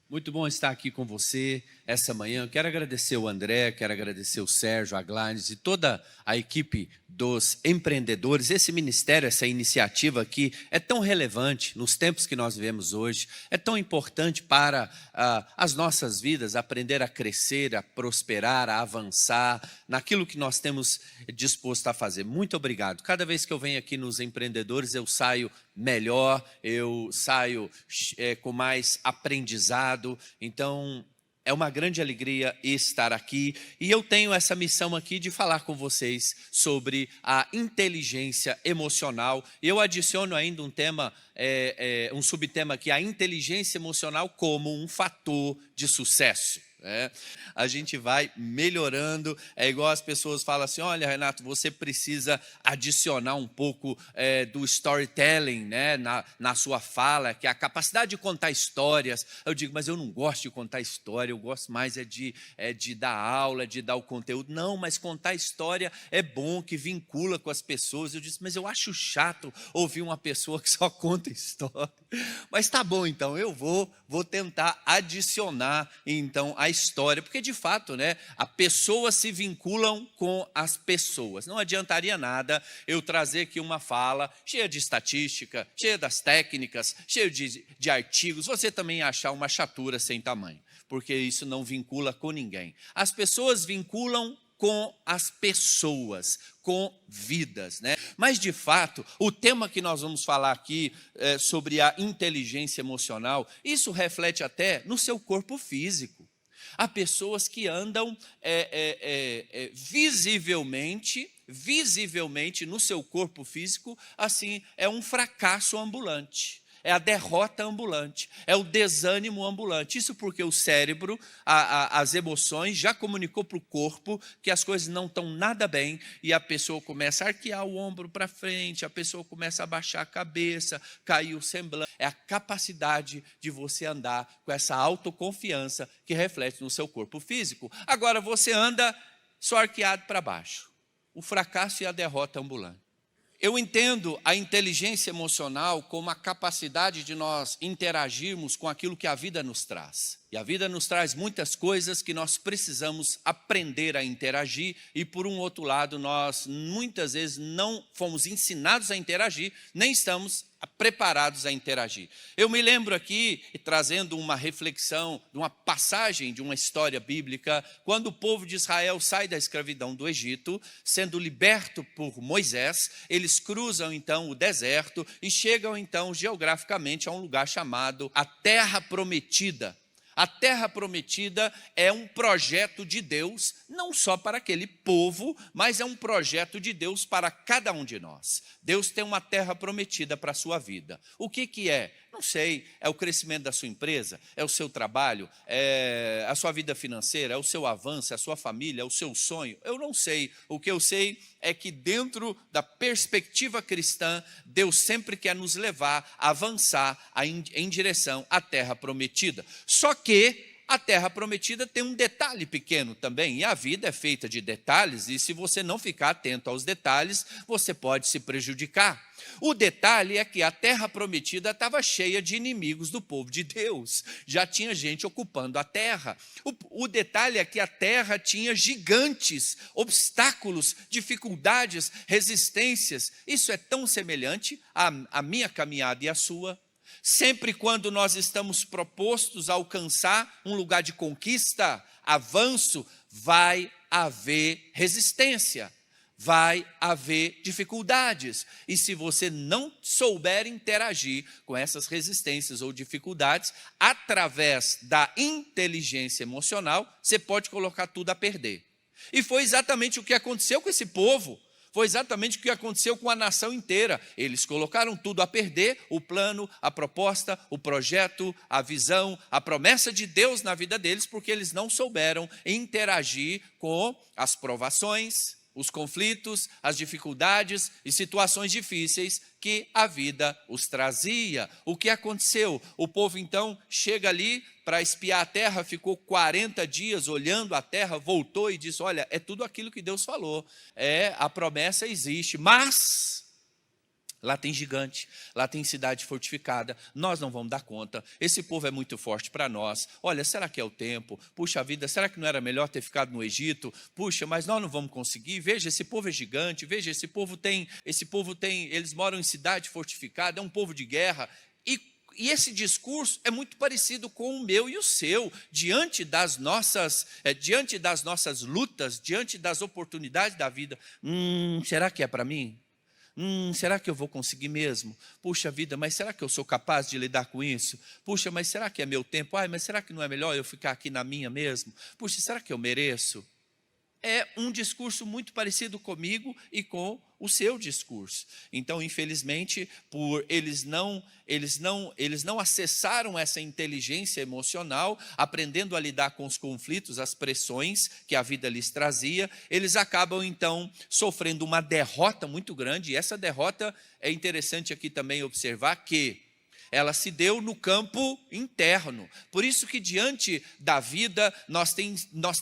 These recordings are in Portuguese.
Muito bom estar aqui com você essa manhã. Quero agradecer o André, quero agradecer o Sérgio, a Gladys e toda a equipe dos empreendedores. Esse ministério, essa iniciativa aqui é tão relevante nos tempos que nós vivemos hoje, é tão importante para as nossas vidas, aprender a crescer, a prosperar, a avançar naquilo que nós temos disposto a fazer. Muito obrigado. Cada vez que eu venho aqui nos empreendedores, eu saio melhor, eu saio com mais aprendizado. Então, é uma grande alegria estar aqui e eu tenho essa missão aqui de falar com vocês sobre a inteligência emocional. Eu adiciono ainda um tema, um subtema aqui, a inteligência emocional como um fator de sucesso. A gente vai melhorando, é igual as pessoas falam assim, olha Renato, você precisa adicionar um pouco do storytelling, né, na sua fala, que é a capacidade de contar histórias. Eu digo, mas eu não gosto de contar história, eu gosto mais de dar aula, de dar o conteúdo. Não, mas contar história é bom, que vincula com as pessoas. Eu disse, mas eu acho chato ouvir uma pessoa que só conta história. Mas tá bom, então, eu vou tentar adicionar, então, a história, porque de fato, né, as pessoas se vinculam com as pessoas. Não adiantaria nada eu trazer aqui uma fala cheia de estatística, cheia das técnicas, cheia de artigos, você também achar uma chatura sem tamanho, porque isso não vincula com ninguém. As pessoas vinculam com as pessoas, com vidas, né? Mas, de fato, o tema que nós vamos falar aqui sobre a inteligência emocional, isso reflete até no seu corpo físico. Há pessoas que andam visivelmente no seu corpo físico, assim, é um fracasso ambulante. É a derrota ambulante, é o desânimo ambulante. Isso porque o cérebro, as emoções, já comunicou para o corpo que as coisas não estão nada bem e a pessoa começa a arquear o ombro para frente, a pessoa começa a baixar a cabeça, cair o semblante. É a capacidade de você andar com essa autoconfiança que reflete no seu corpo físico. Agora você anda só arqueado para baixo. O fracasso e a derrota ambulante. Eu entendo a inteligência emocional como a capacidade de nós interagirmos com aquilo que a vida nos traz. E a vida nos traz muitas coisas que nós precisamos aprender a interagir e, por um outro lado, nós muitas vezes não fomos ensinados a interagir, nem estamos preparados a interagir. Eu me lembro aqui, trazendo uma reflexão de uma passagem de uma história bíblica, quando o povo de Israel sai da escravidão do Egito, sendo liberto por Moisés, eles cruzam então o deserto e chegam então geograficamente a um lugar chamado a Terra Prometida. A Terra Prometida é um projeto de Deus, não só para aquele povo, mas é um projeto de Deus para cada um de nós. Deus tem uma terra prometida para a sua vida. O que é? Não sei, é o crescimento da sua empresa, é o seu trabalho, é a sua vida financeira, é o seu avanço, é a sua família, é o seu sonho. Eu não sei, o que eu sei é que dentro da perspectiva cristã, Deus sempre quer nos levar a avançar em direção à terra prometida. Só que a terra prometida tem um detalhe pequeno também, e a vida é feita de detalhes, e se você não ficar atento aos detalhes, você pode se prejudicar. O detalhe é que a terra prometida estava cheia de inimigos do povo de Deus, já tinha gente ocupando a terra. O detalhe é que a terra tinha gigantes, obstáculos, dificuldades, resistências. Isso é tão semelhante à minha caminhada e à sua. Sempre quando nós estamos propostos a alcançar um lugar de conquista, avanço, vai haver resistência, vai haver dificuldades. E se você não souber interagir com essas resistências ou dificuldades, através da inteligência emocional, você pode colocar tudo a perder. E foi exatamente o que aconteceu com esse povo. Foi exatamente o que aconteceu com a nação inteira. Eles colocaram tudo a perder, o plano, a proposta, o projeto, a visão, a promessa de Deus na vida deles, porque eles não souberam interagir com as provações, os conflitos, as dificuldades e situações difíceis que a vida os trazia. O que aconteceu? O povo então chega ali para espiar a terra, ficou 40 dias olhando a terra, voltou e disse, olha, é tudo aquilo que Deus falou, a promessa existe, mas Lá tem gigante, lá tem cidade fortificada, nós não vamos dar conta, esse povo é muito forte para nós. Olha, será que é o tempo? Puxa vida, será que não era melhor ter ficado no Egito? Puxa, mas nós não vamos conseguir. Veja, esse povo é gigante, veja, esse povo tem, eles moram em cidade fortificada, é um povo de guerra. E esse discurso é muito parecido com o meu e o seu, diante das nossas lutas, diante das oportunidades da vida. Será que é para mim? Será que eu vou conseguir mesmo? Puxa vida, mas será que eu sou capaz de lidar com isso? Puxa, mas será que é meu tempo? Mas será que não é melhor eu ficar aqui na minha mesmo? Puxa, será que eu mereço? É um discurso muito parecido comigo e com o seu discurso. Então, infelizmente, por eles não acessaram essa inteligência emocional, aprendendo a lidar com os conflitos, as pressões que a vida lhes trazia, eles acabam então sofrendo uma derrota muito grande. E essa derrota é interessante aqui também observar que ela se deu no campo interno. Por isso que diante da vida nós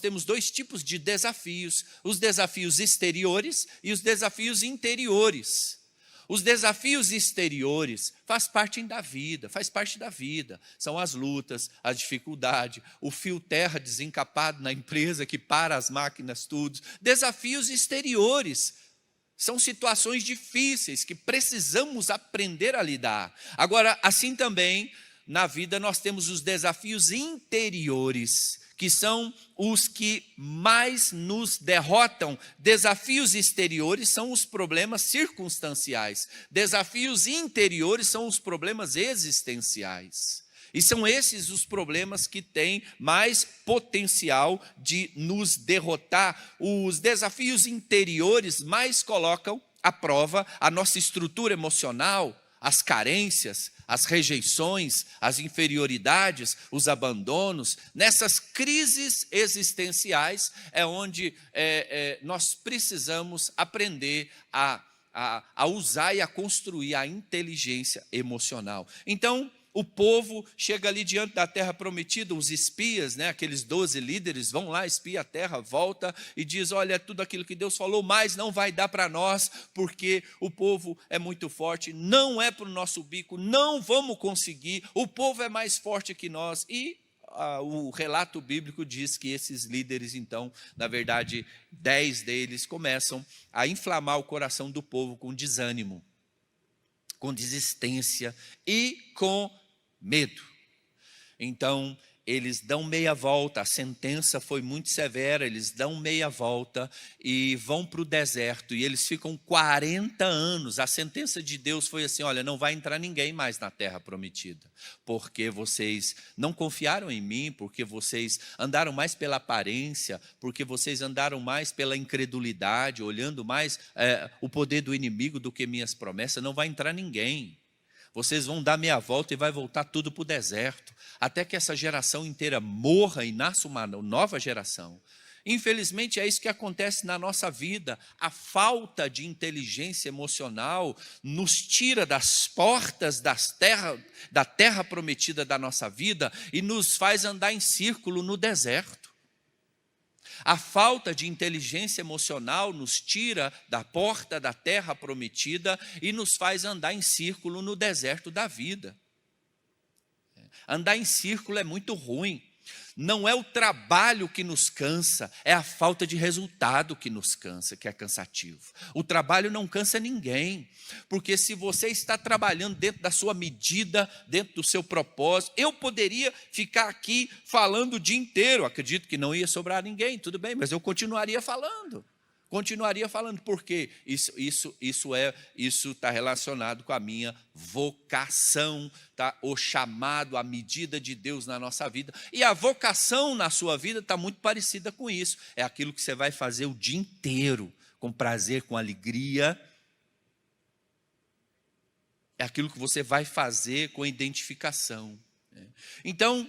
temos dois tipos de desafios: os desafios exteriores e os desafios interiores. Os desafios exteriores faz parte da vida, são as lutas, a dificuldade, o fio terra desencapado na empresa que para as máquinas tudo. Desafios exteriores são situações difíceis que precisamos aprender a lidar. Agora, assim também, na vida nós temos os desafios interiores, que são os que mais nos derrotam. Desafios exteriores são os problemas circunstanciais. Desafios interiores são os problemas existenciais. E são esses os problemas que têm mais potencial de nos derrotar. Os desafios interiores mais colocam à prova a nossa estrutura emocional, as carências, as rejeições, as inferioridades, os abandonos. Nessas crises existenciais é onde nós precisamos aprender a usar e a construir a inteligência emocional. Então, o povo chega ali diante da terra prometida, os espias, aqueles 12 líderes, vão lá, espia a terra, volta e diz: olha, tudo aquilo que Deus falou, mas não vai dar para nós, porque o povo é muito forte, não é para o nosso bico, não vamos conseguir, o povo é mais forte que nós. E o relato bíblico diz que esses líderes, então, na verdade, 10 deles começam a inflamar o coração do povo com desânimo, com desistência e com medo. Então, eles dão meia volta, a sentença foi muito severa, eles dão meia volta e vão para o deserto, e eles ficam 40 anos, a sentença de Deus foi assim: olha, não vai entrar ninguém mais na terra prometida, porque vocês não confiaram em mim, porque vocês andaram mais pela aparência, porque vocês andaram mais pela incredulidade, olhando mais o poder do inimigo do que minhas promessas, não vai entrar ninguém. Vocês vão dar meia volta e vai voltar tudo para o deserto, até que essa geração inteira morra e nasça uma nova geração. Infelizmente é isso que acontece na nossa vida. A falta de inteligência emocional nos tira das portas da terra prometida da nossa vida e nos faz andar em círculo no deserto. A falta de inteligência emocional nos tira da porta da terra prometida e nos faz andar em círculo no deserto da vida. Andar em círculo é muito ruim. Não é o trabalho que nos cansa, é a falta de resultado que nos cansa, que é cansativo. O trabalho não cansa ninguém, porque se você está trabalhando dentro da sua medida, dentro do seu propósito, eu poderia ficar aqui falando o dia inteiro, acredito que não ia sobrar ninguém, tudo bem, mas eu continuaria falando, porque isso está relacionado com a minha vocação, tá? O chamado, a medida de Deus na nossa vida. E a vocação na sua vida está muito parecida com isso. É aquilo que você vai fazer o dia inteiro, com prazer, com alegria. É aquilo que você vai fazer com identificação. Então,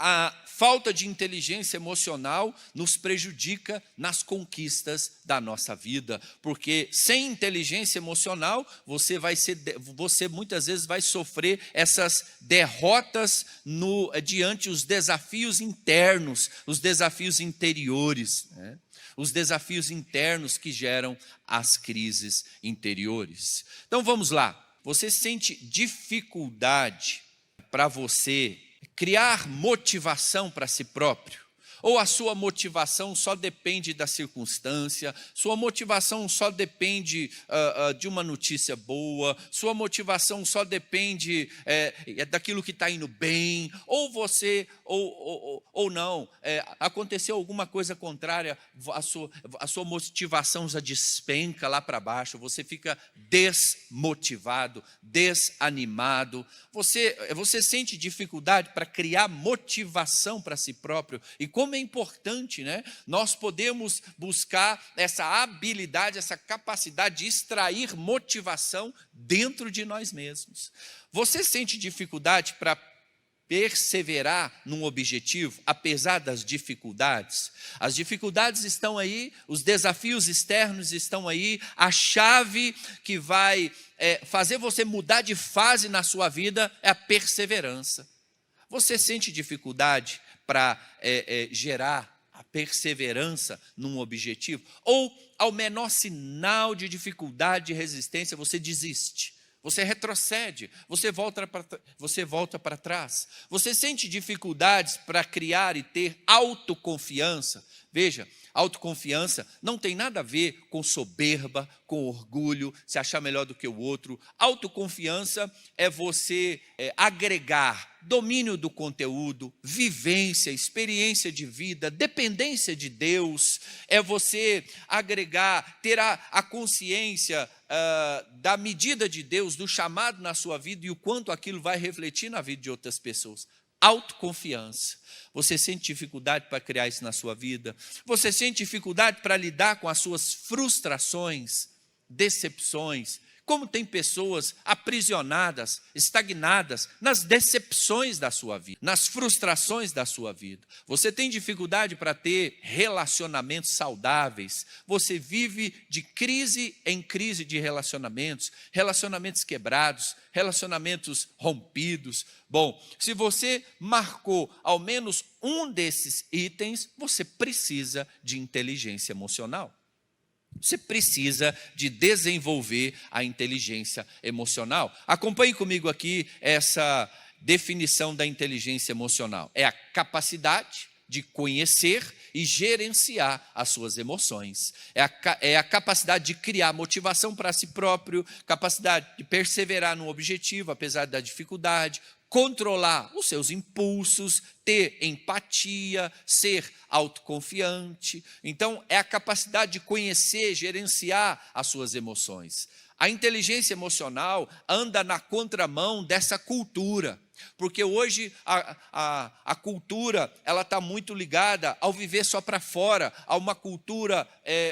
a falta de inteligência emocional nos prejudica nas conquistas da nossa vida, porque sem inteligência emocional você muitas vezes vai sofrer essas derrotas diante os desafios internos, os desafios interiores. os desafios internos que geram as crises interiores. Então vamos lá, você sente dificuldade para você criar motivação para si próprio? Ou a sua motivação só depende da circunstância, sua motivação só depende de uma notícia boa, sua motivação só depende daquilo que está indo bem, ou você, ou não, aconteceu alguma coisa contrária, a sua motivação já despenca lá para baixo, você fica desmotivado, desanimado, você sente dificuldade para criar motivação para si próprio, e como é importante, né? Nós podemos buscar essa habilidade, essa capacidade de extrair motivação dentro de nós mesmos. Você sente dificuldade para perseverar num objetivo, apesar das dificuldades? As dificuldades estão aí, os desafios externos estão aí, a chave que vai fazer você mudar de fase na sua vida é a perseverança. Você sente dificuldade para gerar a perseverança num objetivo? Ou ao menor sinal de dificuldade e resistência, você desiste, você retrocede, você volta para trás? Você sente dificuldades para criar e ter autoconfiança? Veja, autoconfiança não tem nada a ver com soberba, com orgulho, se achar melhor do que o outro. Autoconfiança é você agregar domínio do conteúdo, vivência, experiência de vida, dependência de Deus. É você agregar, ter a consciência da medida de Deus, do chamado na sua vida e o quanto aquilo vai refletir na vida de outras pessoas. Autoconfiança. Você sente dificuldade para criar isso na sua vida? Você sente dificuldade para lidar com as suas frustrações, decepções? Como tem pessoas aprisionadas, estagnadas nas decepções da sua vida, nas frustrações da sua vida. Você tem dificuldade para ter relacionamentos saudáveis. Você vive de crise em crise de relacionamentos, relacionamentos quebrados, relacionamentos rompidos. Bom, se você marcou ao menos um desses itens, você precisa de inteligência emocional. Você precisa de desenvolver a inteligência emocional. Acompanhe comigo aqui essa definição da inteligência emocional. É a capacidade de conhecer e gerenciar as suas emoções. É a capacidade de criar motivação para si próprio, capacidade de perseverar no objetivo, apesar da dificuldade, controlar os seus impulsos, ter empatia, ser autoconfiante. Então, é a capacidade de conhecer, gerenciar as suas emoções. A inteligência emocional anda na contramão dessa cultura, porque hoje a cultura ela está muito ligada ao viver só para fora, a uma cultura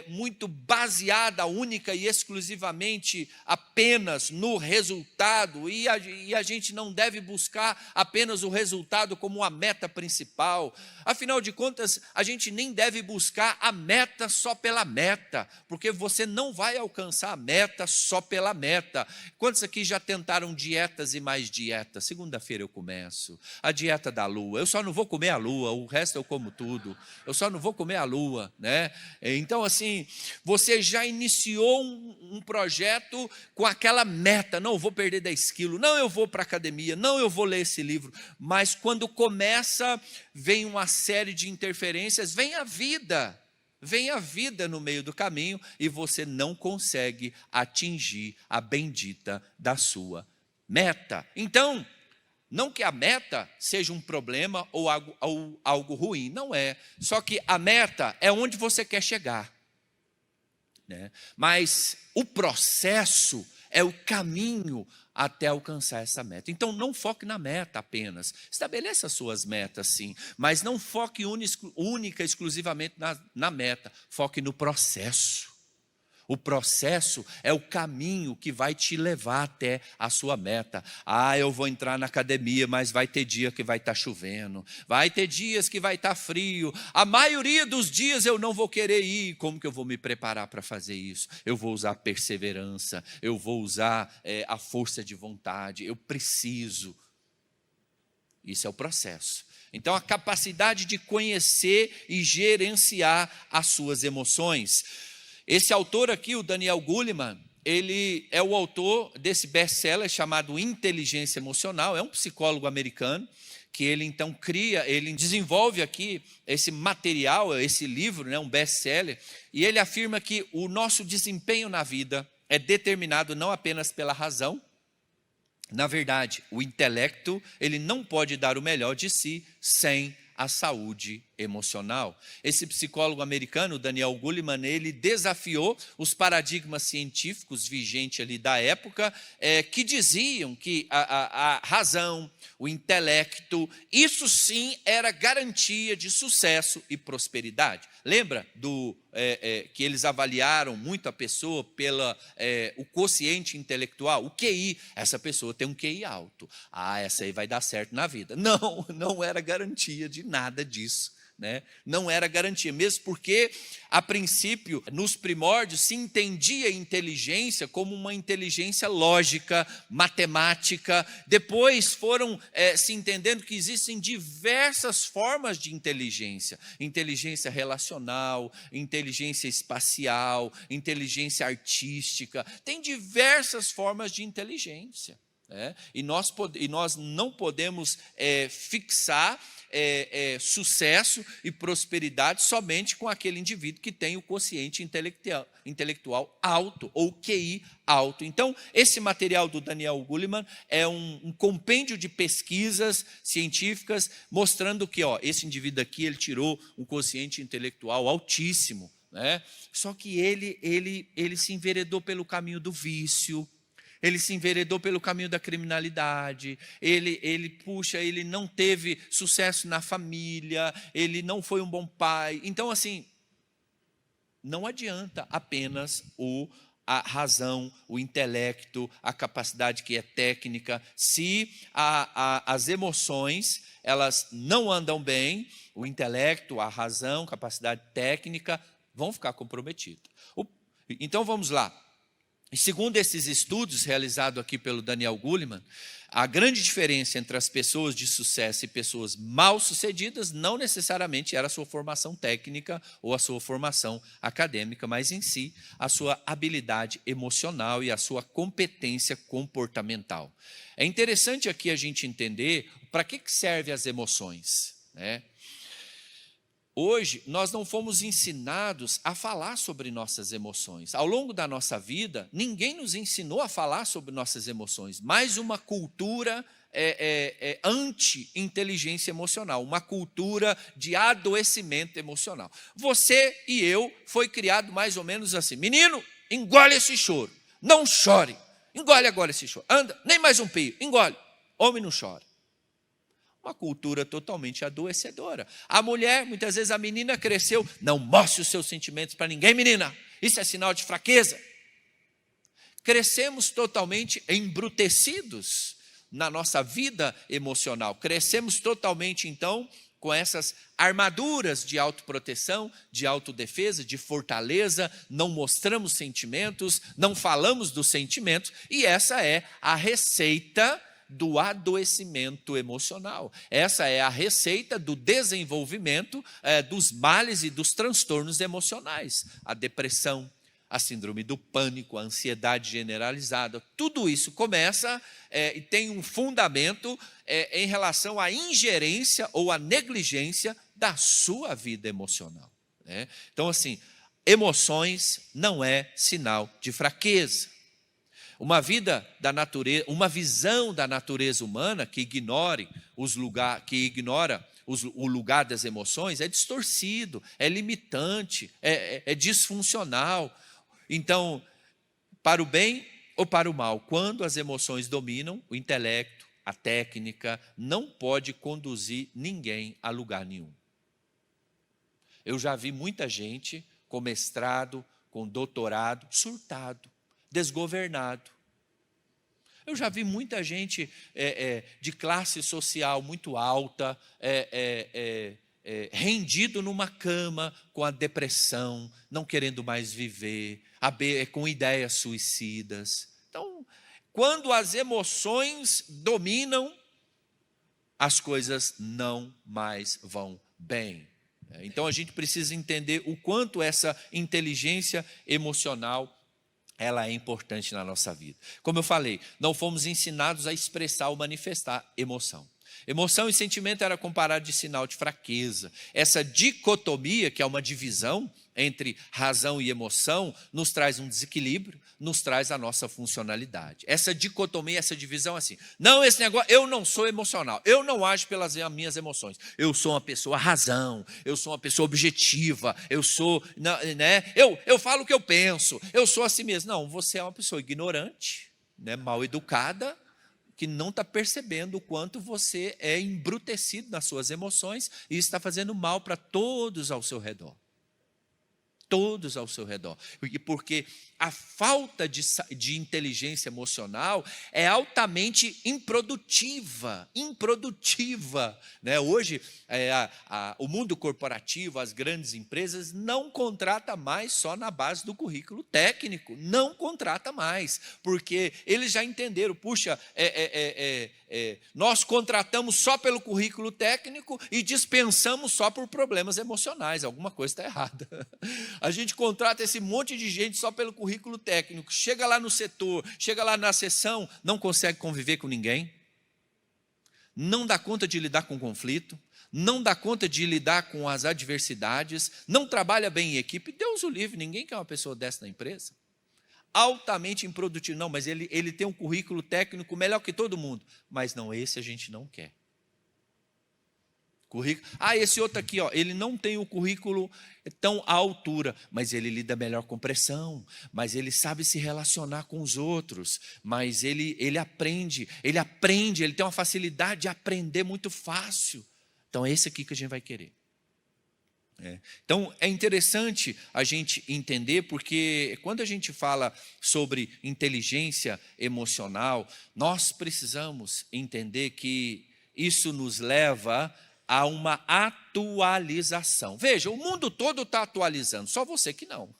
muito baseada única e exclusivamente apenas no resultado, e a gente não deve buscar apenas o resultado como a meta principal. Afinal de contas, a gente nem deve buscar a meta só pela meta, porque você não vai alcançar a meta só pela meta. Quantos aqui já tentaram dietas e mais dietas? Segunda-feira eu começo a dieta da lua. Eu só não vou comer a lua, o resto eu como tudo. Eu só não vou comer a lua, né? Então, assim, você já iniciou um projeto com aquela meta. Não, eu vou perder 10 quilos. Não, eu vou para a academia. Não, eu vou ler esse livro. Mas quando começa, vem uma série de interferências, vem a vida no meio do caminho e você não consegue atingir a bendita da sua meta. Então, não que a meta seja um problema ou algo ruim, não é. Só que a meta é onde você quer chegar, né? Mas o processo é o caminho até alcançar essa meta. Então, não foque na meta apenas. Estabeleça as suas metas, sim, mas não foque única exclusivamente na meta. Foque no processo. O processo é o caminho que vai te levar até a sua meta. Ah, eu vou entrar na academia, mas vai ter dia que vai estar chovendo. Vai ter dias que vai estar frio. A maioria dos dias eu não vou querer ir. Como que eu vou me preparar para fazer isso? Eu vou usar perseverança. Eu vou usar a força de vontade. Eu preciso. Isso é o processo. Então, a capacidade de conhecer e gerenciar as suas emoções. Esse autor aqui, o Daniel Goleman, ele é o autor desse best-seller chamado Inteligência Emocional, é um psicólogo americano, que ele então ele desenvolve aqui esse material, esse livro, né, um best-seller, e ele afirma que o nosso desempenho na vida é determinado não apenas pela razão. Na verdade, o intelecto, ele não pode dar o melhor de si sem a saúde emocional. Esse psicólogo americano, Daniel Goleman, ele desafiou os paradigmas científicos vigentes ali da época, que diziam que a razão, o intelecto, isso sim era garantia de sucesso e prosperidade. Lembra que eles avaliaram muito a pessoa pelo o quociente intelectual, o QI? Essa pessoa tem um QI alto. Essa aí vai dar certo na vida. Não era garantia de nada disso. Né? Não era garantia, mesmo porque, a princípio, nos primórdios, se entendia a inteligência como uma inteligência lógica, matemática. Depois foram se entendendo que existem diversas formas de inteligência: inteligência relacional, inteligência espacial, inteligência artística. Tem diversas formas de inteligência. E nós não podemos fixar sucesso e prosperidade somente com aquele indivíduo que tem o quociente intelectual alto, ou QI alto. Então, esse material do Daniel Goleman é um compêndio de pesquisas científicas mostrando que esse indivíduo aqui, ele tirou um quociente intelectual altíssimo, né? Só que ele se enveredou pelo caminho do vício. Ele se enveredou pelo caminho da criminalidade, ele não teve sucesso na família, ele não foi um bom pai. Então, assim, não adianta apenas a razão, o intelecto, a capacidade que é técnica, se as emoções, elas não andam bem, o intelecto, a razão, capacidade técnica, vão ficar comprometidos. Então, vamos lá. E segundo esses estudos realizados aqui pelo Daniel Goleman, a grande diferença entre as pessoas de sucesso e pessoas mal-sucedidas não necessariamente era a sua formação técnica ou a sua formação acadêmica, mas em si a sua habilidade emocional e a sua competência comportamental. É interessante aqui a gente entender para que servem as emoções, né? Hoje, nós não fomos ensinados a falar sobre nossas emoções. Ao longo da nossa vida, ninguém nos ensinou a falar sobre nossas emoções. Mais uma cultura anti-inteligência emocional, uma cultura de adoecimento emocional. Você e eu foi criado mais ou menos assim: menino, engole esse choro, não chore, engole agora esse choro, anda, nem mais um pio, engole, homem não chora. Uma cultura totalmente adoecedora. A mulher, muitas vezes a menina cresceu, não mostre os seus sentimentos para ninguém, menina, isso é sinal de fraqueza. Crescemos totalmente embrutecidos na nossa vida emocional, crescemos totalmente então com essas armaduras de autoproteção, de autodefesa, de fortaleza, não mostramos sentimentos, não falamos dos sentimentos, e essa é a receita do adoecimento emocional. Essa é a receita do desenvolvimento dos males e dos transtornos emocionais. A depressão, a síndrome do pânico, a ansiedade generalizada, tudo isso começa e tem um fundamento em relação à ingerência ou à negligência da sua vida emocional. Né? Então, assim, emoções não é sinal de fraqueza. Uma visão da natureza humana que ignora o lugar das emoções é distorcido, é limitante, é disfuncional. Então, para o bem ou para o mal, quando as emoções dominam, o intelecto, a técnica, não pode conduzir ninguém a lugar nenhum. Eu já vi muita gente com mestrado, com doutorado, surtado, desgovernado. Eu já vi muita gente de classe social muito alta, rendido numa cama com a depressão, não querendo mais viver, com ideias suicidas. Então, quando as emoções dominam, as coisas não mais vão bem. Então a gente precisa entender o quanto essa inteligência emocional ela é importante na nossa vida. Como eu falei, não fomos ensinados a expressar ou manifestar emoção. Emoção e sentimento era comparado de sinal de fraqueza. Essa dicotomia, que é uma divisão entre razão e emoção, nos traz um desequilíbrio, nos traz a nossa funcionalidade. Essa dicotomia, essa divisão assim, não, esse negócio, eu não sou emocional, eu não ajo pelas minhas emoções, eu sou uma pessoa razão, eu sou uma pessoa objetiva, eu sou, né, eu falo o que eu penso, eu sou assim mesmo. Não, você é uma pessoa ignorante, né, mal educada, que não está percebendo o quanto você é embrutecido nas suas emoções e está fazendo mal para todos ao seu redor. Todos ao seu redor. Porque a falta de inteligência emocional é altamente improdutiva. Né? Hoje, o mundo corporativo, as grandes empresas, não contrata mais só na base do currículo técnico. Não contrata mais, porque eles já entenderam, puxa, nós contratamos só pelo currículo técnico e dispensamos só por problemas emocionais. Alguma coisa está errada. A gente contrata esse monte de gente só pelo currículo técnico, chega lá no setor, chega lá na sessão, não consegue conviver com ninguém, não dá conta de lidar com conflito, não dá conta de lidar com as adversidades, não trabalha bem em equipe. Deus o livre, ninguém quer uma pessoa dessa na empresa. Altamente improdutivo. Não, mas ele tem um currículo técnico melhor que todo mundo. Mas não, esse a gente não quer. Esse outro aqui, ele não tem o currículo tão à altura, mas ele lida melhor com pressão, mas ele sabe se relacionar com os outros, mas ele aprende, ele tem uma facilidade de aprender muito fácil. Então é esse aqui que a gente vai querer. Então é interessante a gente entender, porque quando a gente fala sobre inteligência emocional, nós precisamos entender que isso nos leva a uma atualização. Veja, o mundo todo está atualizando, só você que não.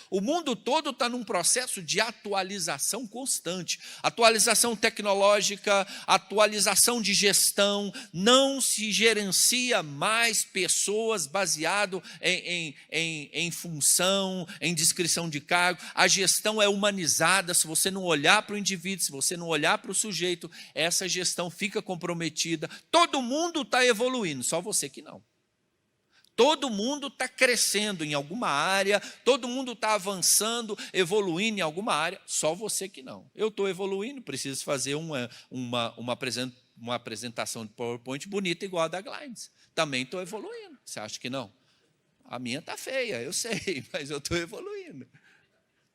O mundo todo está num processo de atualização constante. Atualização tecnológica, atualização de gestão. Não se gerencia mais pessoas baseado em função, em descrição de cargo. A gestão é humanizada. Se você não olhar para o indivíduo, se você não olhar para o sujeito, essa gestão fica comprometida. Todo mundo está evoluindo, só você que não. Todo mundo está crescendo em alguma área, todo mundo está avançando, evoluindo em alguma área, só você que não. Eu estou evoluindo, preciso fazer uma apresentação de PowerPoint bonita igual a da Glines. Também estou evoluindo. Você acha que não? A minha está feia, eu sei, mas eu estou evoluindo.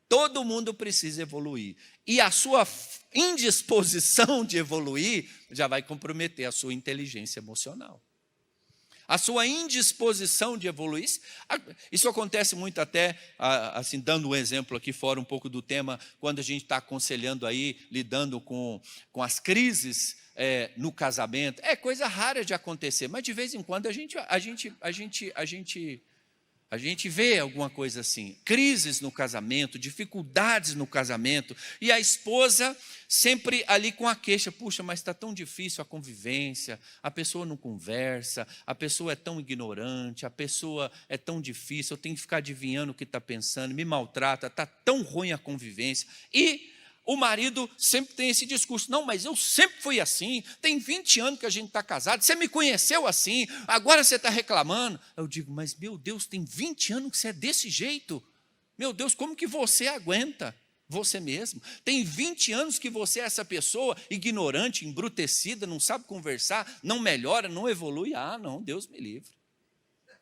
Todo mundo precisa evoluir. E a sua indisposição de evoluir já vai comprometer a sua inteligência emocional. A sua indisposição de evoluir. Isso acontece muito até, assim, dando um exemplo aqui fora um pouco do tema, quando a gente está aconselhando aí, lidando com as crises no casamento. É coisa rara de acontecer, mas de vez em quando a gente vê alguma coisa assim, crises no casamento, dificuldades no casamento, e a esposa sempre ali com a queixa, puxa, mas está tão difícil a convivência, a pessoa não conversa, a pessoa é tão ignorante, a pessoa é tão difícil, eu tenho que ficar adivinhando o que está pensando, me maltrata, está tão ruim a convivência. E o marido sempre tem esse discurso, não, mas eu sempre fui assim, tem 20 anos que a gente está casado, você me conheceu assim, agora você está reclamando. Eu digo, mas meu Deus, tem 20 anos que você é desse jeito? Meu Deus, como que você aguenta você mesmo? Tem 20 anos que você é essa pessoa ignorante, embrutecida, não sabe conversar, não melhora, não evolui. Não, Deus me livre.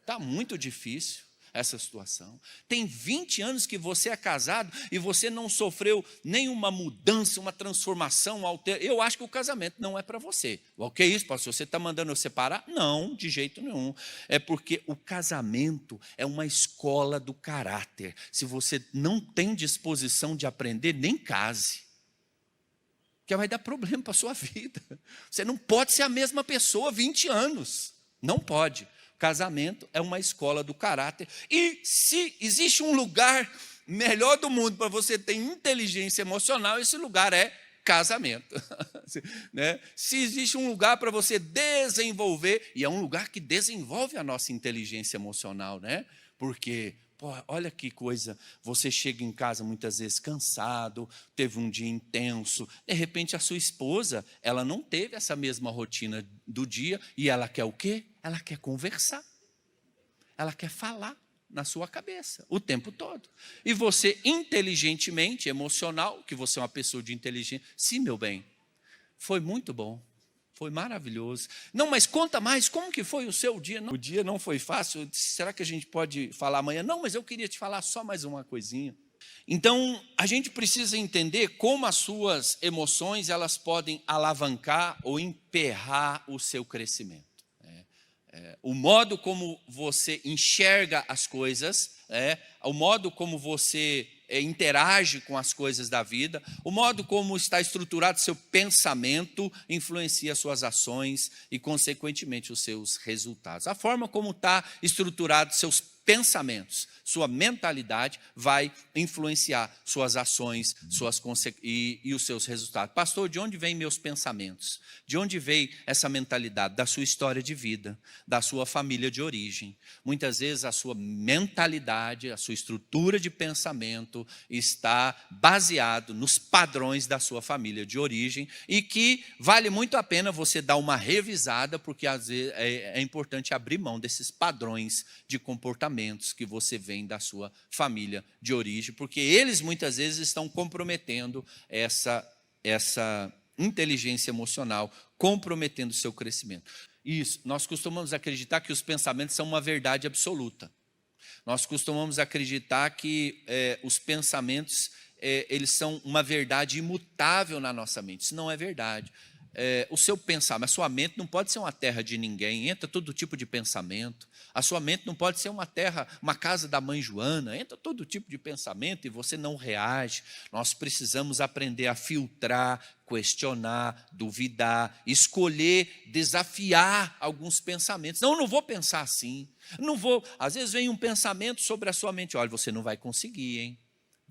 Está muito difícil essa situação. Tem 20 anos que você é casado e você não sofreu nenhuma mudança, uma transformação. Eu acho que o casamento não é para você. O que é isso, pastor? Você está mandando eu separar? Não, de jeito nenhum. É porque o casamento é uma escola do caráter. Se você não tem disposição de aprender, nem case. Porque vai dar problema para a sua vida. Você não pode ser a mesma pessoa 20 anos. Não pode. Casamento é uma escola do caráter. E se existe um lugar melhor do mundo para você ter inteligência emocional, esse lugar é casamento. Né? Se existe um lugar para você desenvolver, e é um lugar que desenvolve a nossa inteligência emocional, né? Porque, pô, olha que coisa, você chega em casa muitas vezes cansado, teve um dia intenso, de repente a sua esposa, ela não teve essa mesma rotina do dia, e ela quer o quê? Ela quer conversar, ela quer falar na sua cabeça o tempo todo. E você, inteligentemente, emocional, que você é uma pessoa de inteligência, sim, meu bem, foi muito bom, foi maravilhoso. Não, mas conta mais, como que foi o seu dia? Não, o dia não foi fácil. Eu disse, será que a gente pode falar amanhã? Não, mas eu queria te falar só mais uma coisinha. Então, a gente precisa entender como as suas emoções, elas podem alavancar ou emperrar o seu crescimento. O modo como você enxerga as coisas, o modo como você interage com as coisas da vida, o modo como está estruturado seu pensamento influencia suas ações e, consequentemente, os seus resultados. A forma como está estruturado seus pensamentos, sua mentalidade vai influenciar suas ações e os seus resultados. Pastor, de onde vêm meus pensamentos? De onde veio essa mentalidade? Da sua história de vida, da sua família de origem. Muitas vezes a sua mentalidade, a sua estrutura de pensamento está baseado nos padrões da sua família de origem e que vale muito a pena você dar uma revisada, porque às vezes é importante abrir mão desses padrões de comportamento que você vem da sua família de origem, porque eles muitas vezes estão comprometendo essa inteligência emocional, comprometendo o seu crescimento. Isso, nós costumamos acreditar que os pensamentos são uma verdade absoluta. Nós costumamos acreditar que os pensamentos eles são uma verdade imutável na nossa mente. Isso não é verdade. O seu pensamento, a sua mente não pode ser uma terra de ninguém, entra todo tipo de pensamento. A sua mente não pode ser uma terra, uma casa da mãe Joana, entra todo tipo de pensamento e você não reage. Nós precisamos aprender a filtrar, questionar, duvidar, escolher, desafiar alguns pensamentos. Não, eu não vou pensar assim, não vou. Às vezes vem um pensamento sobre a sua mente, olha, você não vai conseguir, hein?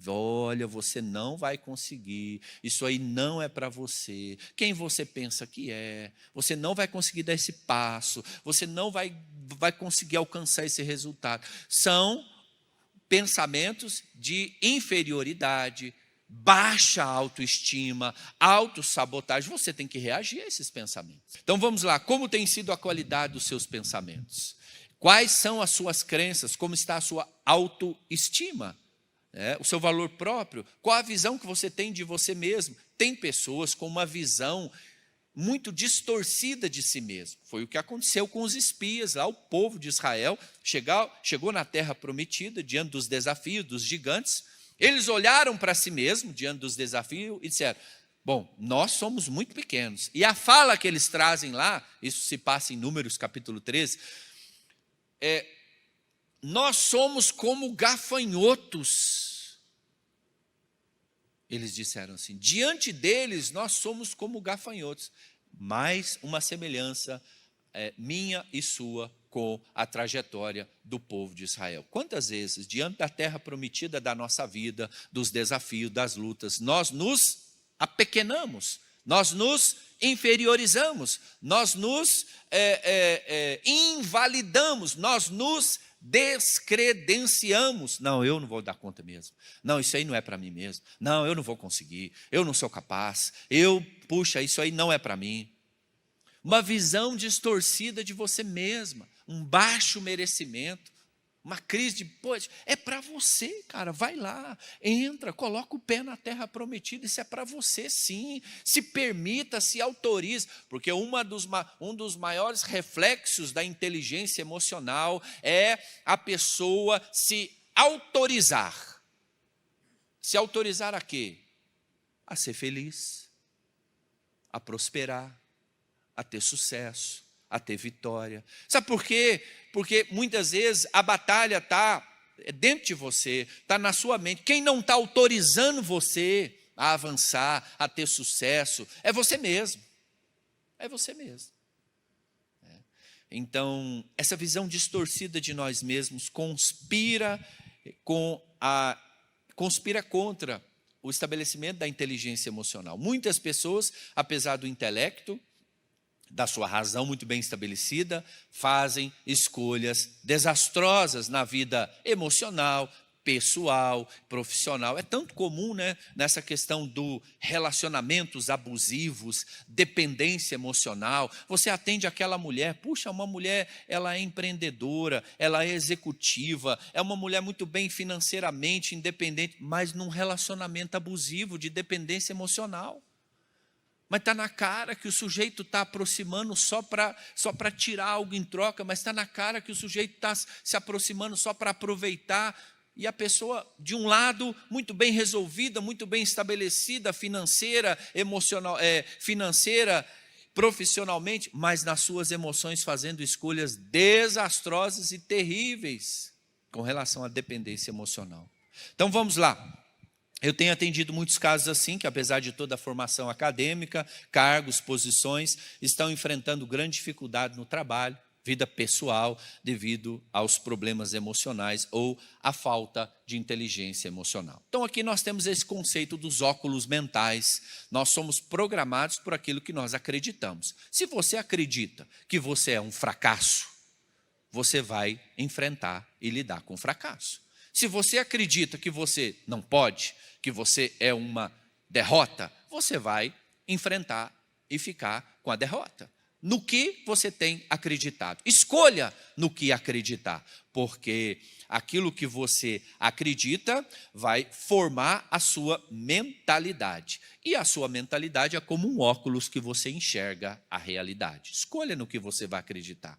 Olha, você não vai conseguir, isso aí não é para você, quem você pensa que é, você não vai conseguir dar esse passo, você não vai conseguir alcançar esse resultado. São pensamentos de inferioridade, baixa autoestima, autossabotagem. Você tem que reagir a esses pensamentos. Então vamos lá, como tem sido a qualidade dos seus pensamentos? Quais são as suas crenças? Como está a sua autoestima? O seu valor próprio, qual a visão que você tem de você mesmo? Tem pessoas com uma visão muito distorcida de si mesmo. Foi o que aconteceu com os espias lá, o povo de Israel chegou na terra prometida, diante dos desafios, dos gigantes. Eles olharam para si mesmos, diante dos desafios, e disseram, bom, nós somos muito pequenos. E a fala que eles trazem lá, isso se passa em Números capítulo 13, nós somos como gafanhotos. Eles disseram assim, diante deles nós somos como gafanhotos. Mais uma semelhança minha e sua com a trajetória do povo de Israel. Quantas vezes, diante da terra prometida da nossa vida, dos desafios, das lutas, nós nos apequenamos, nós nos inferiorizamos, nós nos invalidamos, nós nos descredenciamos. Não, eu não vou dar conta mesmo. Não, isso aí não é para mim mesmo. Não, eu não vou conseguir. Eu não sou capaz. Puxa, isso aí não é para mim. Uma visão distorcida de você mesma, um baixo merecimento, uma crise de, poxa, é para você, cara, vai lá, entra, coloca o pé na terra prometida, isso é para você sim, se permita, se autorize, porque um dos maiores reflexos da inteligência emocional é a pessoa se autorizar. Se autorizar a quê? A ser feliz, a prosperar, a ter sucesso, a ter vitória. Sabe por quê? Porque muitas vezes a batalha está dentro de você, está na sua mente. Quem não está autorizando você a avançar, a ter sucesso, é você mesmo. É você mesmo. Então, essa visão distorcida de nós mesmos conspira contra o estabelecimento da inteligência emocional. Muitas pessoas, apesar do intelecto, da sua razão muito bem estabelecida, fazem escolhas desastrosas na vida emocional, pessoal, profissional. É tanto comum, né, nessa questão do relacionamentos abusivos, dependência emocional. Você atende aquela mulher, puxa, uma mulher, ela é empreendedora, ela é executiva, é uma mulher muito bem financeiramente independente, mas num relacionamento abusivo de dependência emocional. Mas está na cara que o sujeito está aproximando só para tirar algo em troca, mas está na cara que o sujeito está se aproximando só para aproveitar. E a pessoa, de um lado, muito bem resolvida, muito bem estabelecida, financeira, emocional, financeira, profissionalmente, mas nas suas emoções fazendo escolhas desastrosas e terríveis com relação à dependência emocional. Então vamos lá. Eu tenho atendido muitos casos assim, que apesar de toda a formação acadêmica, cargos, posições, estão enfrentando grande dificuldade no trabalho, vida pessoal, devido aos problemas emocionais ou à falta de inteligência emocional. Então aqui nós temos esse conceito dos óculos mentais. Nós somos programados por aquilo que nós acreditamos. Se você acredita que você é um fracasso, você vai enfrentar e lidar com o fracasso. Se você acredita que você não pode, que você é uma derrota, você vai enfrentar e ficar com a derrota. No que você tem acreditado. Escolha no que acreditar, porque aquilo que você acredita vai formar a sua mentalidade. E a sua mentalidade é como um óculos que você enxerga a realidade. Escolha no que você vai acreditar.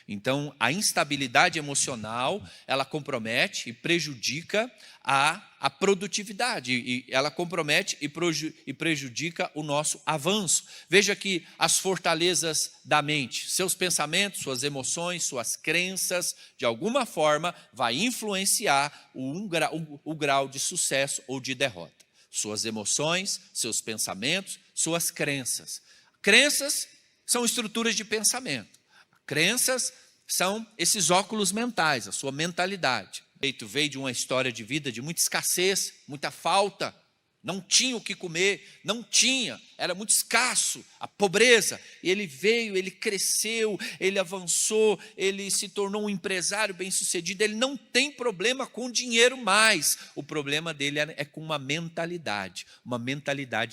Então, a instabilidade emocional, ela compromete e prejudica a produtividade, e ela compromete e prejudica o nosso avanço. Veja que as fortalezas da mente, seus pensamentos, suas emoções, suas crenças, de alguma forma, vai influenciar o grau de sucesso ou de derrota. Suas emoções, seus pensamentos, suas crenças. Crenças são estruturas de pensamento. Crenças são esses óculos mentais, a sua mentalidade. Veio de uma história de vida de muita escassez, muita falta, não tinha o que comer, não tinha, era muito escasso, a pobreza. E ele veio, ele cresceu, ele avançou, ele se tornou um empresário bem-sucedido. Ele não tem problema com dinheiro mais, o problema dele é com uma mentalidade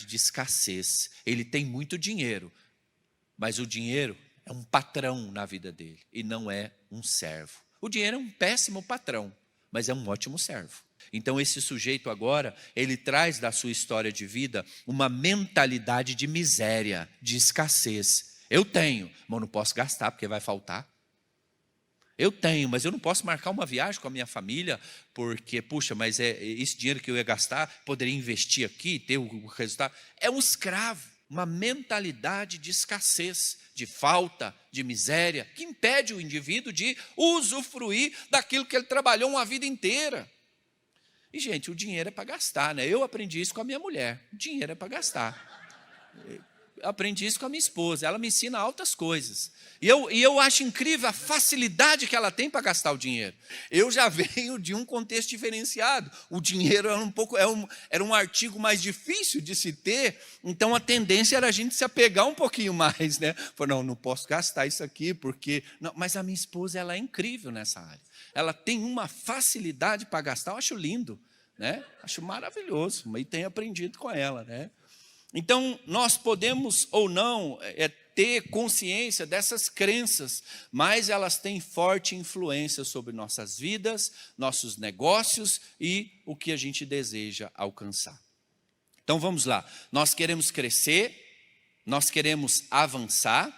de escassez. Ele tem muito dinheiro, mas o dinheiro é um patrão na vida dele e não é um servo. O dinheiro é um péssimo patrão, mas é um ótimo servo. Então esse sujeito agora, ele traz da sua história de vida uma mentalidade de miséria, de escassez. Eu tenho, mas não posso gastar porque vai faltar. Eu tenho, mas eu não posso marcar uma viagem com a minha família porque, puxa, mas esse dinheiro que eu ia gastar, poderia investir aqui, ter o resultado. É um escravo. Uma mentalidade de escassez, de falta, de miséria, que impede o indivíduo de usufruir daquilo que ele trabalhou uma vida inteira. E, gente, o dinheiro é para gastar, né? Eu aprendi isso com a minha mulher. O dinheiro é para gastar. Eu aprendi isso com a minha esposa. Ela me ensina altas coisas. E eu acho incrível a facilidade que ela tem para gastar o dinheiro. Eu já venho de um contexto diferenciado. O dinheiro era um artigo mais difícil de se ter, então a tendência era a gente se apegar um pouquinho mais, né? Falei, não posso gastar isso aqui, porque... Não, mas a minha esposa, ela é incrível nessa área. Ela tem uma facilidade para gastar, eu acho lindo, né? Acho maravilhoso, e tenho aprendido com ela, né? Então, nós podemos ou não ter consciência dessas crenças, mas elas têm forte influência sobre nossas vidas, nossos negócios e o que a gente deseja alcançar. Então, vamos lá. Nós queremos crescer, nós queremos avançar,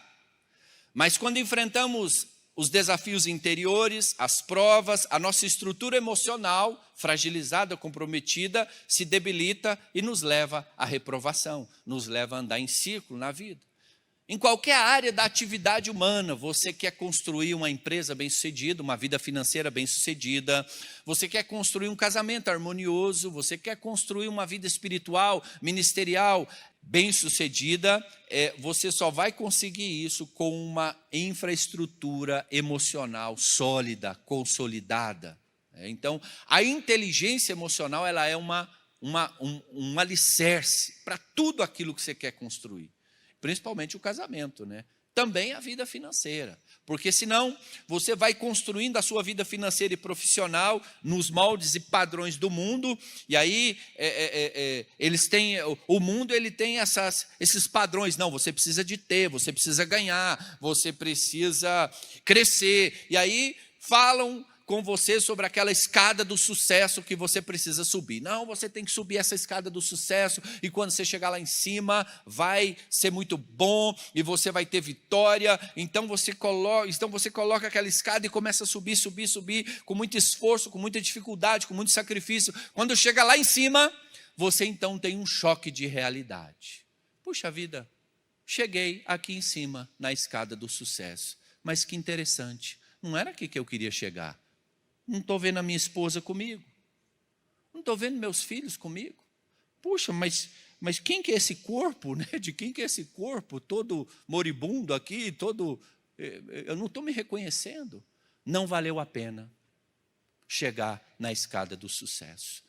mas quando enfrentamos os desafios interiores, as provas, a nossa estrutura emocional, fragilizada, comprometida, se debilita e nos leva à reprovação, nos leva a andar em círculo na vida. Em qualquer área da atividade humana, você quer construir uma empresa bem-sucedida, uma vida financeira bem-sucedida, você quer construir um casamento harmonioso, você quer construir uma vida espiritual, ministerial bem-sucedida, você só vai conseguir isso com uma infraestrutura emocional sólida, consolidada. Então, a inteligência emocional ela é uma um alicerce para tudo aquilo que você quer construir. Principalmente o casamento, né? Também a vida financeira. Porque senão você vai construindo a sua vida financeira e profissional nos moldes e padrões do mundo, e aí eles têm, o mundo ele tem esses padrões. Não, você precisa de ter, você precisa ganhar, você precisa crescer. E aí falam com você sobre aquela escada do sucesso que você precisa subir. Não, você tem que subir essa escada do sucesso, e quando você chegar lá em cima, vai ser muito bom, e você vai ter vitória. Então você coloca aquela escada e começa a subir, subir, subir, com muito esforço, com muita dificuldade, com muito sacrifício. Quando chega lá em cima, você então tem um choque de realidade. Puxa vida, cheguei aqui em cima, na escada do sucesso. Mas que interessante, não era aqui que eu queria chegar. Não estou vendo a minha esposa comigo. Não estou vendo meus filhos comigo. Puxa, mas quem que é esse corpo? Né? De quem que é esse corpo? Todo moribundo aqui, eu não estou me reconhecendo. Não valeu a pena chegar na escada do sucesso.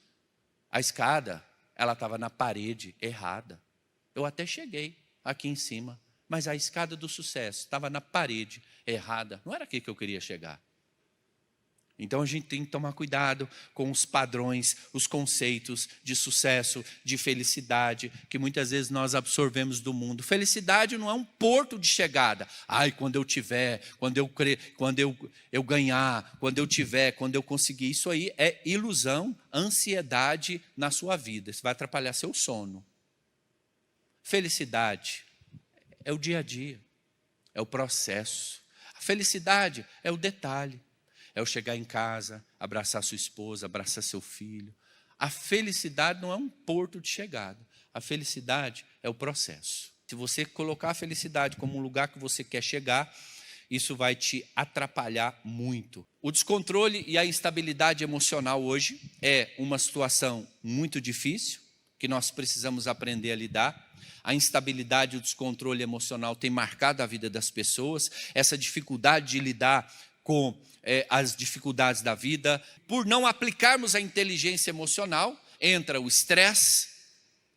A escada, ela estava na parede errada. Eu até cheguei aqui em cima, mas a escada do sucesso estava na parede errada. Não era aqui que eu queria chegar. Então a gente tem que tomar cuidado com os padrões, os conceitos de sucesso, de felicidade, que muitas vezes nós absorvemos do mundo. Felicidade não é um porto de chegada. Ai, quando eu tiver, quando eu ganhar, quando eu tiver, quando eu conseguir. Isso aí é ilusão, ansiedade na sua vida. Isso vai atrapalhar seu sono. Felicidade é o dia a dia, é o processo. A felicidade é o detalhe. É o chegar em casa, abraçar sua esposa, abraçar seu filho. A felicidade não é um porto de chegada. A felicidade é o processo. Se você colocar a felicidade como um lugar que você quer chegar, isso vai te atrapalhar muito. O descontrole e a instabilidade emocional hoje é uma situação muito difícil, que nós precisamos aprender a lidar. A instabilidade e o descontrole emocional tem marcado a vida das pessoas. Essa dificuldade de lidar com as dificuldades da vida, por não aplicarmos a inteligência emocional, entra o estresse,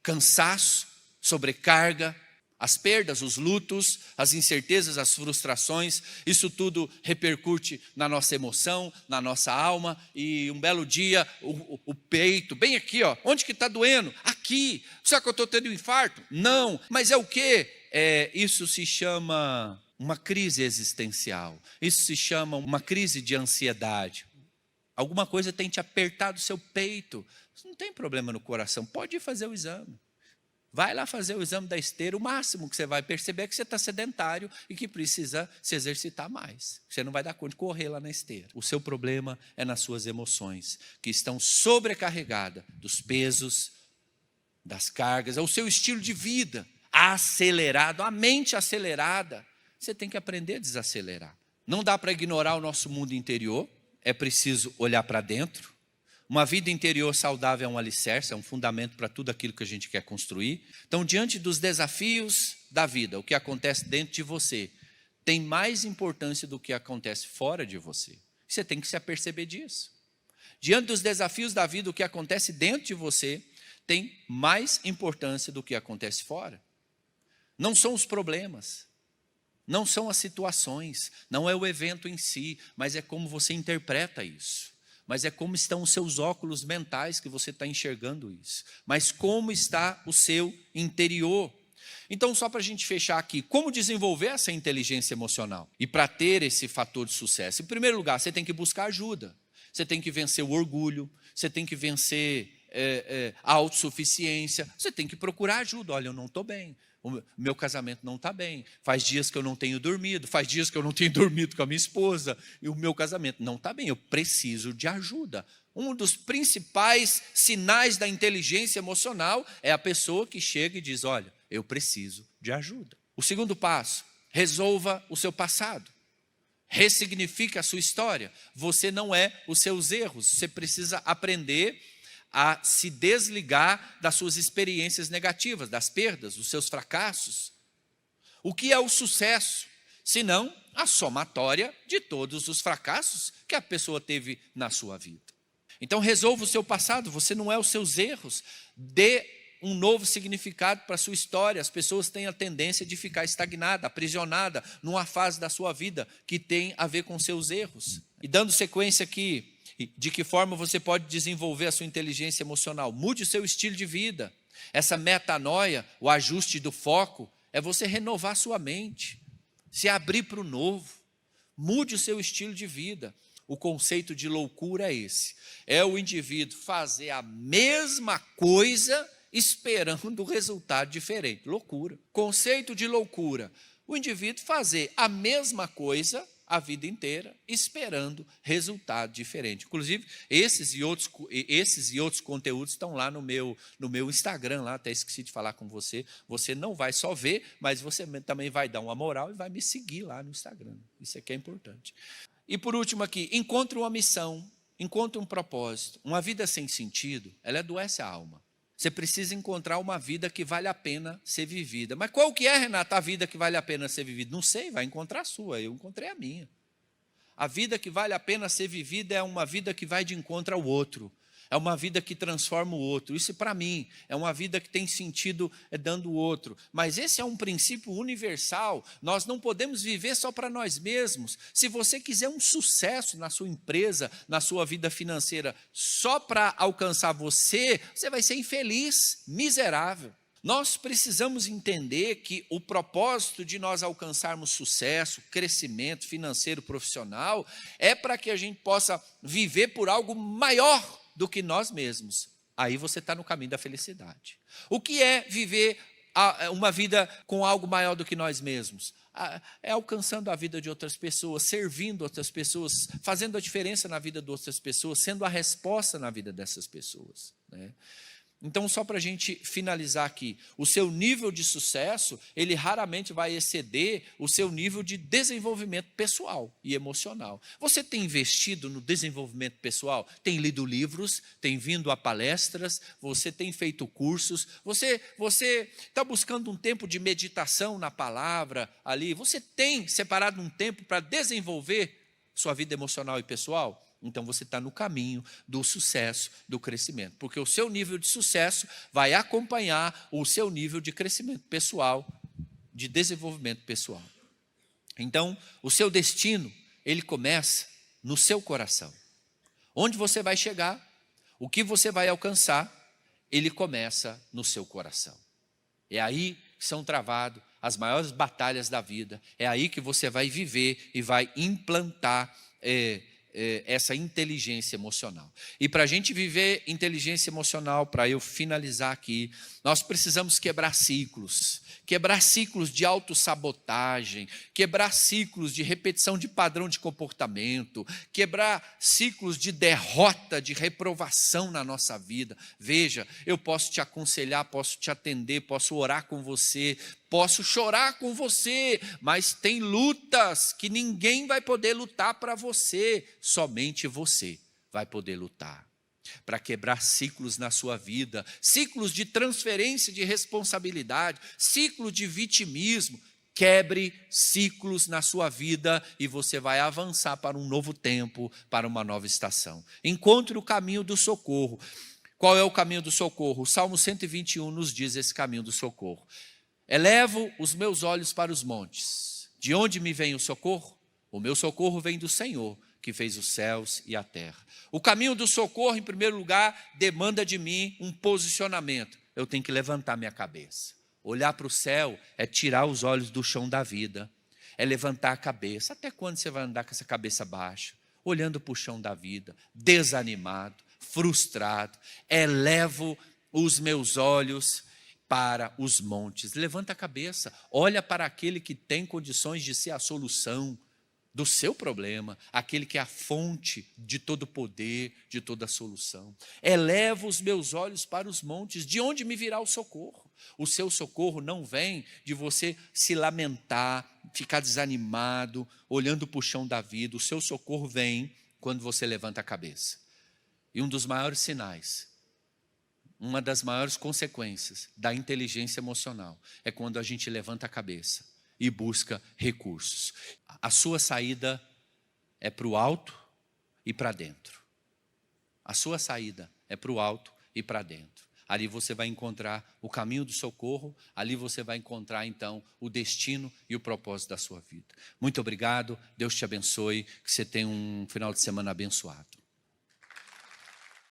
cansaço, sobrecarga, as perdas, os lutos, as incertezas, as frustrações. Isso tudo repercute na nossa emoção, na nossa alma, e um belo dia o peito, bem aqui, ó, onde que está doendo? Aqui. Será que eu estou tendo um infarto? Não. Mas é o quê? Isso se chama uma crise existencial. Isso se chama uma crise de ansiedade. Alguma coisa tem te apertado o seu peito. Não tem problema no coração, pode ir fazer o exame. Vai lá fazer o exame da esteira. O máximo que você vai perceber é que você está sedentário e que precisa se exercitar mais. Você não vai dar conta de correr lá na esteira. O seu problema é nas suas emoções, que estão sobrecarregadas dos pesos, das cargas. É o seu estilo de vida acelerado, a mente acelerada. Você tem que aprender a desacelerar. Não dá para ignorar o nosso mundo interior, é preciso olhar para dentro. Uma vida interior saudável é um alicerce, é um fundamento para tudo aquilo que a gente quer construir. Então, diante dos desafios da vida, o que acontece dentro de você tem mais importância do que acontece fora de você. Você tem que se aperceber disso. Diante dos desafios da vida, o que acontece dentro de você tem mais importância do que acontece fora. Não são os problemas. Não são as situações, não é o evento em si, mas é como você interpreta isso. Mas é como estão os seus óculos mentais que você está enxergando isso. Mas como está o seu interior. Então, só para a gente fechar aqui, como desenvolver essa inteligência emocional? E para ter esse fator de sucesso? Em primeiro lugar, você tem que buscar ajuda. Você tem que vencer o orgulho, você tem que vencer a autossuficiência, você tem que procurar ajuda. Olha, eu não estou bem. O meu casamento não está bem, faz dias que eu não tenho dormido, faz dias que eu não tenho dormido com a minha esposa, e o meu casamento não está bem, eu preciso de ajuda. Um dos principais sinais da inteligência emocional é a pessoa que chega e diz, olha, eu preciso de ajuda. O segundo passo, resolva o seu passado. Ressignifique a sua história. Você não é os seus erros, você precisa aprender a se desligar das suas experiências negativas, das perdas, dos seus fracassos. O que é o sucesso? Senão a somatória de todos os fracassos que a pessoa teve na sua vida. Então resolva o seu passado, você não é os seus erros. Dê um novo significado para a sua história. As pessoas têm a tendência de ficar estagnada, aprisionada numa fase da sua vida que tem a ver com seus erros. E dando sequência aqui, de que forma você pode desenvolver a sua inteligência emocional? Mude o seu estilo de vida. Essa metanoia, o ajuste do foco, é você renovar sua mente, se abrir para o novo. Mude o seu estilo de vida. O conceito de loucura é esse. É o indivíduo fazer a mesma coisa esperando resultado diferente. Loucura. Conceito de loucura. O indivíduo fazer a mesma coisa a vida inteira, esperando resultado diferente. Inclusive, esses e outros conteúdos estão lá no meu Instagram, lá, até esqueci de falar com você. Você não vai só ver, mas você também vai dar uma moral e vai me seguir lá no Instagram. Isso aqui é importante. E por último aqui, encontre uma missão, encontre um propósito. Uma vida sem sentido, ela adoece a alma. Você precisa encontrar uma vida que vale a pena ser vivida. Mas qual que é, Renata, a vida que vale a pena ser vivida? Não sei, vai encontrar a sua, eu encontrei a minha. A vida que vale a pena ser vivida é uma vida que vai de encontro ao outro. É uma vida que transforma o outro. Isso, para mim, é uma vida que tem sentido dando o outro. Mas esse é um princípio universal. Nós não podemos viver só para nós mesmos. Se você quiser um sucesso na sua empresa, na sua vida financeira, só para alcançar você, você vai ser infeliz, miserável. Nós precisamos entender que o propósito de nós alcançarmos sucesso, crescimento financeiro, profissional, é para que a gente possa viver por algo maior do que nós mesmos. Aí você está no caminho da felicidade. O que é viver uma vida com algo maior do que nós mesmos? É alcançando a vida de outras pessoas, servindo outras pessoas, fazendo a diferença na vida de outras pessoas, sendo a resposta na vida dessas pessoas, né? Então, só para a gente finalizar aqui, o seu nível de sucesso, ele raramente vai exceder o seu nível de desenvolvimento pessoal e emocional. Você tem investido no desenvolvimento pessoal? Tem lido livros, tem vindo a palestras, você tem feito cursos, você está buscando um tempo de meditação na palavra ali, você tem separado um tempo para desenvolver sua vida emocional e pessoal? Então você está no caminho do sucesso, do crescimento. Porque o seu nível de sucesso vai acompanhar o seu nível de crescimento pessoal, de desenvolvimento pessoal. Então, o seu destino, ele começa no seu coração. Onde você vai chegar, o que você vai alcançar, ele começa no seu coração. É aí que são travadas as maiores batalhas da vida. É aí que você vai viver e vai implantar essa inteligência emocional. E para a gente viver inteligência emocional, para eu finalizar aqui, nós precisamos quebrar ciclos de autossabotagem, quebrar ciclos de repetição de padrão de comportamento, quebrar ciclos de derrota, de reprovação na nossa vida. Veja, eu posso te aconselhar, posso te atender, posso orar com você, posso chorar com você, mas tem lutas que ninguém vai poder lutar para você, somente você vai poder lutar. Para quebrar ciclos na sua vida, ciclos de transferência de responsabilidade, ciclo de vitimismo. Quebre ciclos na sua vida e você vai avançar para um novo tempo, para uma nova estação. Encontre o caminho do socorro. Qual é o caminho do socorro? O Salmo 121 nos diz esse caminho do socorro. Elevo os meus olhos para os montes. De onde me vem o socorro? O meu socorro vem do Senhor, que fez os céus e a terra. O caminho do socorro, em primeiro lugar, demanda de mim um posicionamento. Eu tenho que levantar minha cabeça. Olhar para o céu é tirar os olhos do chão da vida. É levantar a cabeça. Até quando você vai andar com essa cabeça baixa? Olhando para o chão da vida, desanimado, frustrado. Elevo os meus olhos para os montes. Levanta a cabeça. Olha para aquele que tem condições de ser a solução do seu problema, aquele que é a fonte de todo poder, de toda solução. Elevo os meus olhos para os montes, de onde me virá o socorro? O seu socorro não vem de você se lamentar, ficar desanimado, olhando para o chão da vida. O seu socorro vem quando você levanta a cabeça. E um dos maiores sinais, uma das maiores consequências da inteligência emocional é quando a gente levanta a cabeça e busca recursos. A sua saída é para o alto e para dentro. a sua saída é para o alto e para dentro. Ali você vai encontrar o caminho do socorro, ali você vai encontrar então o destino e o propósito da sua vida. Muito obrigado, Deus te abençoe, que você tenha um final de semana abençoado.